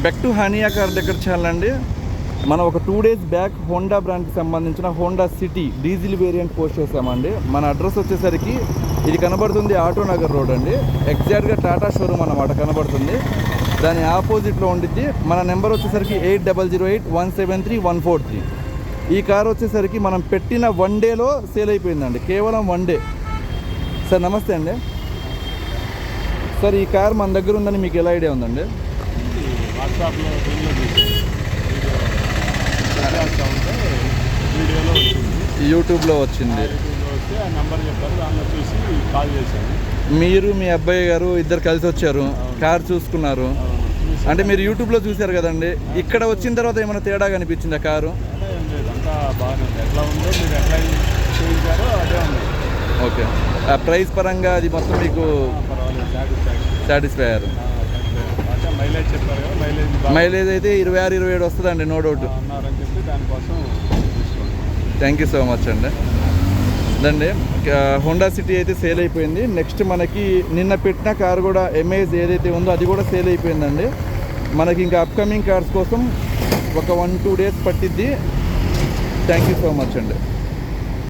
Beg to Hania car దగ్గర చాలండి. మనం ఒక 2 days బ్యాక్ హోండా బ్రాండ్కి సంబంధించిన Honda city diesel variant post చేసామండి. మన అడ్రస్ వచ్చేసరికి ఇది కనబడుతుంది ఆటో నగర్ రోడ్ అండి. ఎగ్జాక్ట్గా టాటా షోరూమ్ అన్నమాట కనబడుతుంది. దాని ఆపోజిట్లో ఉండిద్ది. మన నెంబర్ వచ్చేసరికి 8008173143. ఈ కార్ వచ్చేసరికి మనం పెట్టిన 1 dayలో సేల్ అయిపోయిందండి. కేవలం 1 day. సార్ నమస్తే అండి. సార్ ఈ కార్ మన దగ్గర ఉందని మీకు ఎలా ఐడియా ఉందండి? వాట్సాప్లో వీడియోలో వచ్చింది, యూట్యూబ్లో వచ్చింది. వస్తే ఆ నెంబర్ చెప్పారు, దానిలో చూసి కాల్ చేశాను. మీరు మీ అబ్బాయి గారు ఇద్దరు కలిసి వచ్చారు, కార్ చూసుకున్నారు. అంటే మీరు యూట్యూబ్లో చూశారు కదండి. ఇక్కడ వచ్చిన తర్వాత ఏమైనా తేడా కనిపించింది ఆ కారు? ఏం లేదు, అంతా బాగానే ఉంది. ఎట్లా ఉందో మీరు ఎట్లా చూపించారో అదే ఉంది. ఓకే. ఆ ప్రైస్ పరంగా అది మొత్తం మీకు పర్వాలేదు, సాటిస్ఫై అయ్యారు? అంటే మైలేజ్ చెప్పారు కదా, మైలేజ్ అయితే 26-27 వస్తుందండి, నో డౌట్ అన్నారని చెప్పి దానికోసం తీసుకోండి. థ్యాంక్ యూ సో మచ్ అండి. అదండి హోండా సిటీ అయితే సేల్ అయిపోయింది. నెక్స్ట్ మనకి నిన్న పెట్టిన కార్ కూడా ఎమేజ్ ఏదైతే ఉందో అది కూడా సేల్ అయిపోయిందండి. మనకి ఇంకా అప్కమింగ్ కార్స్ కోసం ఒక 1-2 days పట్టిద్ది. థ్యాంక్ యూ సో మచ్ అండి.